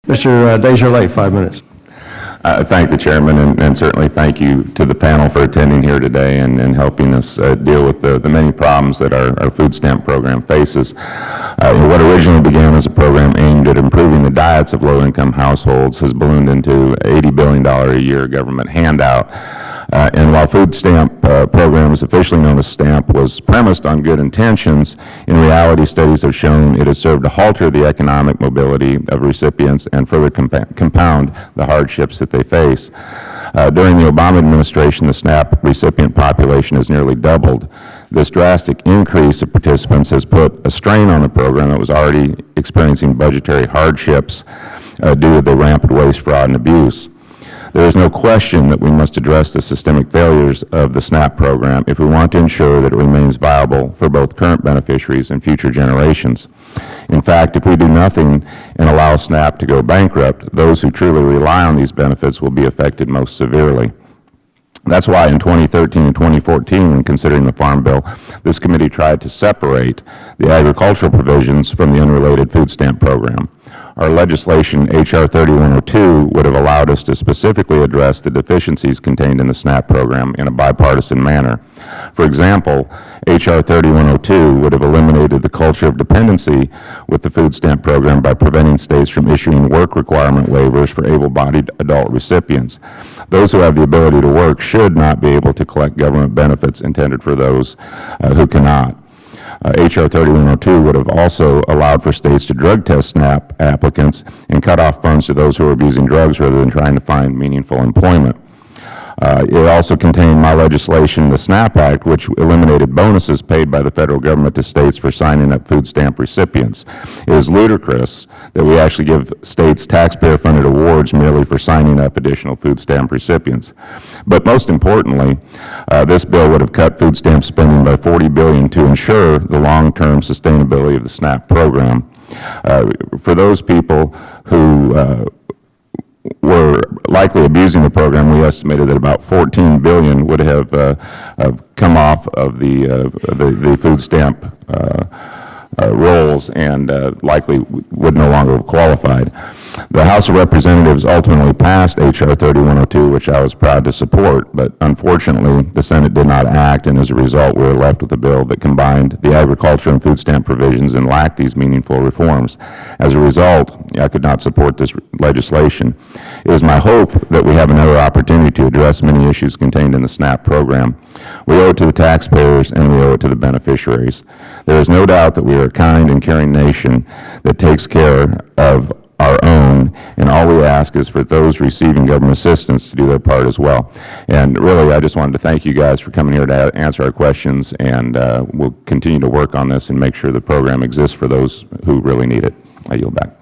Mr. Desjardins, 5 minutes. Thank the chairman, and certainly thank you to the panel for attending here today and helping us deal with the many problems that our food stamp program faces. What originally began as a program aimed at improving the diets of low-income households has ballooned into $80 billion a year government handout. And while food stamp program is officially known as STAMP, was premised on good intentions, in reality studies have shown it has served to halter the economic mobility of recipients and further compound the hardships that they face. During the Obama administration, the SNAP recipient population has nearly doubled. This drastic increase of participants has put a strain on the program that was already experiencing budgetary hardships due to the rampant waste, fraud, and abuse. There is no question that we must address the systemic failures of the SNAP program if we want to ensure that it remains viable for both current beneficiaries and future generations. In fact, if we do nothing and allow SNAP to go bankrupt, those who truly rely on these benefits will be affected most severely. That's why in 2013 and 2014, when considering the Farm Bill, this committee tried to separate the agricultural provisions from the unrelated food stamp program. Our legislation, H.R. 3102, would have allowed us to specifically address the deficiencies contained in the SNAP program in a bipartisan manner. For example, H.R. 3102 would have eliminated the culture of dependency with the food stamp program by preventing states from issuing work requirement waivers for able-bodied adult recipients. Those who have the ability to work should not be able to collect government benefits intended for those who cannot. H.R. 3102 would have also allowed for states to drug test SNAP applicants and cut off funds to those who are abusing drugs rather than trying to find meaningful employment. It also contained my legislation, the SNAP Act, which eliminated bonuses paid by the federal government to states for signing up food stamp recipients. It is ludicrous that we actually give states taxpayer-funded awards merely for signing up additional food stamp recipients. But most importantly, this bill would have cut food stamp spending by $40 billion to ensure the long-term sustainability of the SNAP program. For those people who were likely abusing the program, we estimated that about $14 billion would have come off of the food stamp rolls and likely would no longer have qualified. The House of Representatives ultimately passed H.R. 3102, which I was proud to support, but unfortunately the Senate did not act, and as a result we were left with a bill that combined the agriculture and food stamp provisions and lacked these meaningful reforms. As a result, I could not support this legislation. It is my hope that we have another opportunity to address many issues contained in the SNAP program. We owe it to the taxpayers and we owe it to the beneficiaries. There is no doubt that we are a kind and caring nation that takes care of our own, and all we ask is for those receiving government assistance to do their part as well. And really, I just wanted to thank you guys for coming here to answer our questions, and we'll continue to work on this and make sure the program exists for those who really need it. I yield back.